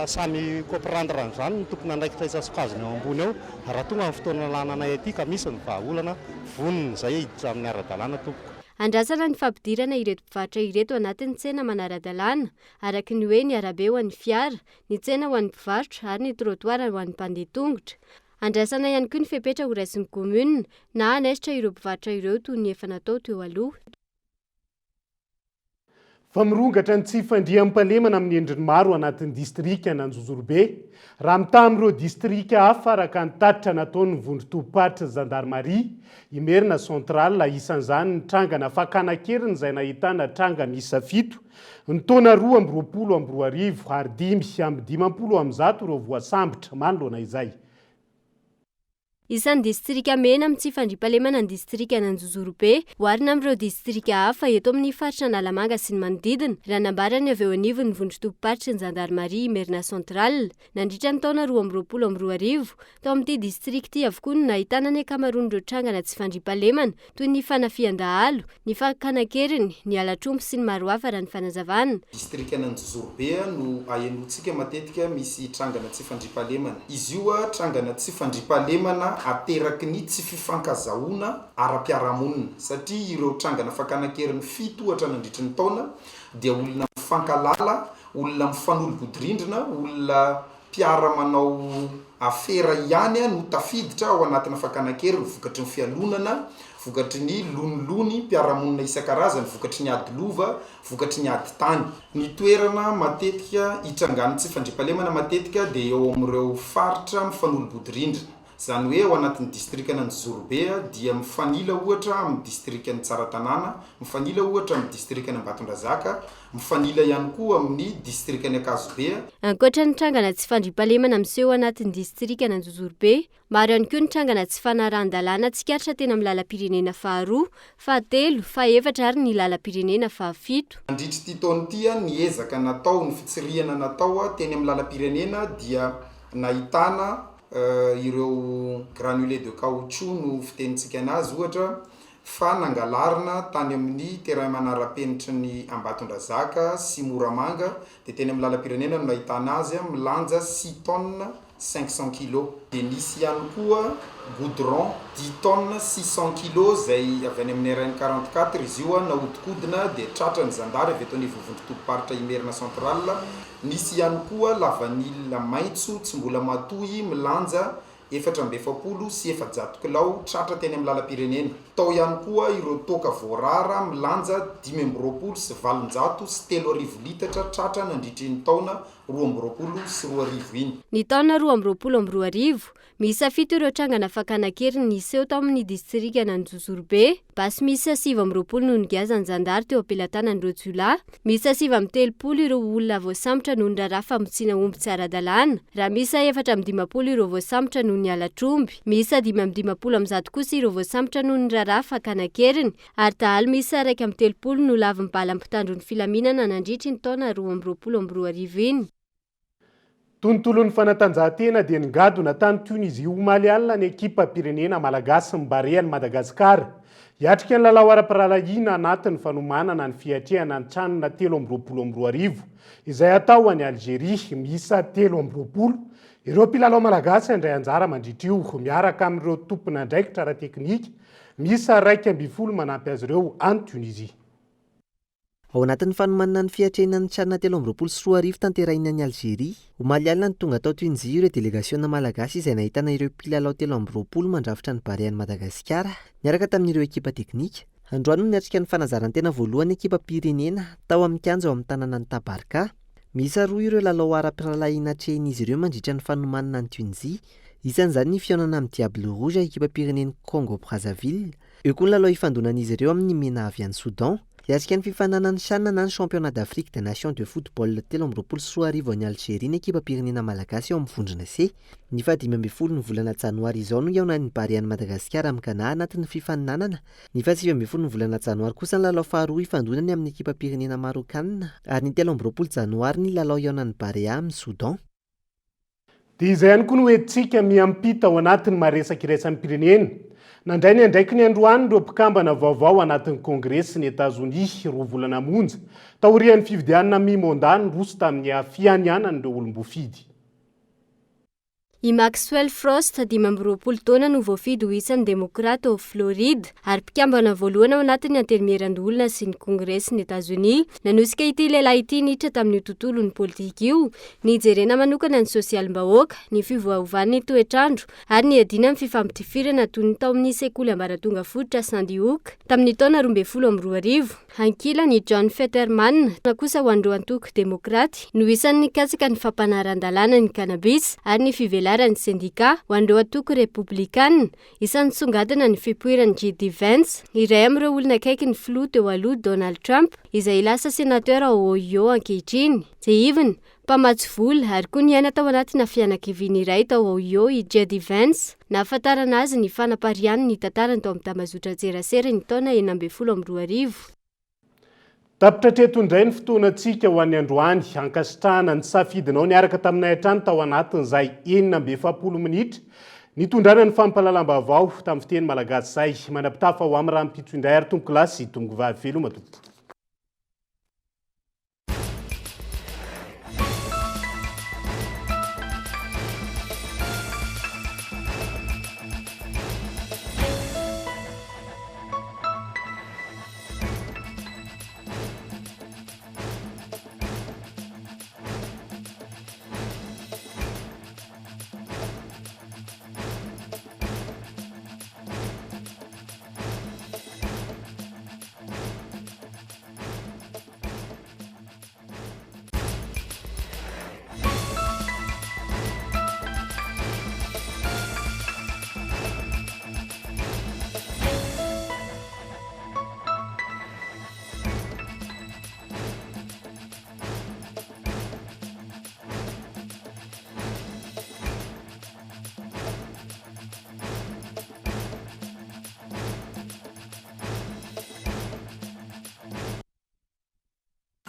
S12: samy coprendre zany ny tokony andraikitra isasokazony ao ambony ao raha tonga amin'ny fotoana lananay aty ka misy ny vahaolana voniny zay hiditra amin'ny ara-dalàna tompoko.
S8: Andrasana ny fampidirana ireto mpivarotra ireto anatin'ny tsena manara-dalàna araka ny hoe ny arabe ho an'ny fiara, ny tsena ho an'ny mpivarotra ary ny trottoir ho an'ny mpandeha tongotra. Andrasana ihany koa ny fepetra ho raisin'ny commune na anaisitra ireo mpivarotra ireo toy ny efa natao teo aloha.
S5: Fa mirongatra ny tsy fandriam-pahalemana amin'ny endriny maro anatin'ny distrika Nanjozorobe raha mitaha amin'ireo distrika hafa araka ny tatitra nataon'ny vondrotom-patry gendarmerie Imerina Central isan'izany ny trangana Fakanakeriny izay nahitana tranga miisa 7 ny taona 2020 ary 5 ireo voasambotra manoloana izay.
S8: Isan'ny distrika mena amin'ny tsy fandriam-pahalemana ny distrika Nanjozorobe oharina amin'ireo distrika hafa eto amin'ny faritra Analamanga sy ny manodidina raha nambarany avy eo anivon'ny vondrotom-patry ny gendarmerie Imerina Central nandritra ny taona 2020 tao amin'ity distrikty avokoa no nahitana ny akamaroan'ireo trangana tsy fandriam-pahalemana toy ny fanafian-dahalo, ny Fakanakeriny, ny Alatrompo sy ny maro hafa raha ny fanazavana.
S11: Distrika Nanjozorobe no ahiantsika matetika misy trangana tsy fandriam-pahalemana. Izy io trangana tsy fandriam-pahalemana ateraky ny tsy fifankazahoana ara-piarahamonina satria ireo trangana Fakanakeriny 7 ohatra nandritra ny taona dia olona mifankalala, olona mifanolo-bodrindrina, olona mpiara manao afera ihany no tafiditra ao anatina Fakanakeriny vokatry ny fialonana, vokatry ny lonilony mpiarahamonina isan-karazany, vokatry ny ady lova, vokatry ny ady tany. Ny toerana matetika hitrangana tsy fandriam-pahalemana matetika dia eo amin'ireo faritra mifanolo-bodrindrina. Zany hoe ao anatin'ny distrika Nanjozorobe dia mifanila ohatra amin'ny distrika ny Tsaratanàna, mifanila ohatra amin'ny distrika ny Ambatondrazaka, mifanila ihany koa amin'ny distrika ny Akazobe.
S8: Ankoatra ny trangana tsy fandriam-pahalemana miseho anatin'ny distrika Nanjozorobe, maro ihany koa ny trangana tsy fanaran-dalàna tsikaritra teny amin'ny lalam-pirenena faharoa, fahatelo, fahaefatra ary ny lalam-pirenena fahafito.
S11: Nandritra ity taona ity ny ezaka natao, ny fitsirihana natao teny amin'ny lalam-pirenena dia nahitana ireo granulé de caoutchouc no fitenitsika anazy ohatra fa nangalarina tany amin'ny terrain manara-penitra ny Ambatondrazaka sy Moramanga dia teny amin'ny lalam-pirenena no nahitana azy milanja 6 tonnes 500 kg. Dia nisy ihany koa goudron 10 tonnes 600 kg izay avy any amin'ny RN 44 izy io nahodikodina dia tratra ny zandary avy eto anivon'ny Imerina Central. Nisy ihany koa lavanila maitso tsy mbola matoy milanja 470 sy 700 kg tratra teny amin'ny lalam-pirenena. Tao ihany koa ireo toaka voarara milanja 520 sy 700 sy 3,000 litatra tratra nandritra ny taona 2020 sy 2020 iny.
S8: Ny taona 2020 miisa 7 ireo trangana Fakanakeriny niseho tao amin'ny distrika Nanjozorobe, basy miisa 720 no nigazany zandary teo am-pelatanan'ireo jiolahy, miisa 730 ireo olona voasambotra no niraharaha famotsiana omby tsy ara-dalàna, raha miisa 450 ireo voasambotra no ny Alatromby, miisa 550 kosa ireo voasambotra no niraharaha Fakanakeriny, ary dahalo miisa 130 no lavy mibala ampitandro ny filaminana nandritra ny taona 2020 iny.
S5: Tontolon'ny fanatanjahantena dia nigadona tany Tunisie omaly alina ny ekipa pirenena malagasy Mbarea ny Madagasikara. Hiatrika ny lalao ara-piralahiana anatin'ny fanomanana ny fiatrehana ny tranona 2020 izay atao any Algeria miisa 20. Ireo mpilalao malagasy andray anjara mandritrio miaraka amin'ireo tompon'andraikitra ara-teknika miisa 12 manampy azy ireo any Tunisie.
S23: Ao anatin'ny fanomanana ny fiatrehana ny tranona 2020 tanterahina any Algeria, omaly alina ny tonga tao Tunisie ireo delegasiona malagasy izay nahitana ireo mpilalao 2020 mandrafitra ny Barea ny Madagasikara miaraka tamin'ireo ekipa teknika. Androany no niatrika ny fanazarantena voalohany ekipa pirenena tao amin'ny kianja ao amin'ny tanàna ny Tabarka. Miisa 2 ireo lalao ara-piralahiana atrehin'izy ireo mandritra ny fanomanana ny Tunisie, isan'izany ny fionana amin'ny Diable Rouge ekipa pireneny Congo Brazzaville, eo koa ny lalao ifandonan'izy ireo amin'ny Mena avy any Soudan. Hiatrika ny fifananany Channa na ny championnat d'Afrique des Nations de football 2020 any Algeria ny ekipa pirenena malagasy ao amin'ny vondrona C. Ny 15 ny volana janoary izao no iaonan'ny Barea ny Madagasikara amin'ny Ghana anatin'ny fifaninanana. Ny 17 ny volana janoary kosa ny lalao faharoa ifandonany amin'ny ekipa pirenena Marokanina ary ny 13 janoary ny lalao iaonan'ny Barea amin'ny Soudan.
S5: Dia izay ihany koa no hoentintsika miampita ao anatin'ny maresaka iraisan'ny pirenena. Nandray ny andraiky ny androany ireo mpikambana vaovao anatin'ny Kongresy ny Etazonia 2 volana monja taorian'ny fifidianana mimonda ny roso tamin'ny fianianan'ireo olom-bofidy.
S8: I Maxwell Frost 12 taona no voafidy ho isan'ny demokrata ao Florida ary mpikambana voalohany ao anatin'ny anterimieran-dolona sy ny kongresy Etats-Unis. Nanosika ity lehilahy ity niditra tamin'io tontolon'ny politika io, nijerena manokana ny sosialim-bahoaka, ny fivoaovan'ny toetrandro ary ny adina amin'ny fifampitifirana toy ny tao amin'ny sekoly ambaratonga fototra Sandy Hook tamin'ny taona 2012. Ankilany John Fetterman na kosa ho andro antoko demokraty no isan'ny nikasika ny fampanaran-dalàna ny cannabis ary ny fivelarany sindika ho andro antoko republikana. Isan'ny songadina ny fipoirany J.D. Vance, iray amin'ireo olona akaiky ny filoha teo aloha Donald Trump, izay lasa senateur ao Ohio ankehitriny. Ivany mpamatsy vola ary koa niaina tao anatina fianakaviana iray tao Ohio i J.D. Vance. Nahafantarana azy ny fanapariany ny tantarany tao amin'ny tambazotra tserasera ny taona 2012.
S5: Tapitra treto indray ny fotoanantsika ho an'ny androany, ankasitrahana ny safidinao niaraka taminay hatrany tao anatin'izay 7 minitra nitondrana ny fampahalalam-baovao tamin'ny fiteny malagasy izay. Manapitafa ho amin'ny raha mipitso indray ary tombo lasy tombo vavy veloma tompo.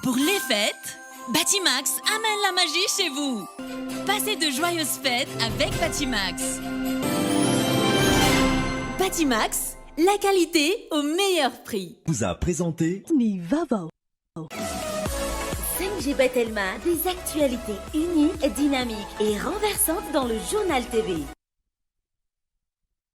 S2: Pour les fêtes, Batimax amène la magie chez vous. Passez de joyeuses fêtes avec Batimax. Batimax, la qualité au meilleur prix.
S20: Vous a présenté
S1: Nivavo. 5G Batelma, des actualités unies, dynamiques et renversantes dans le journal TV.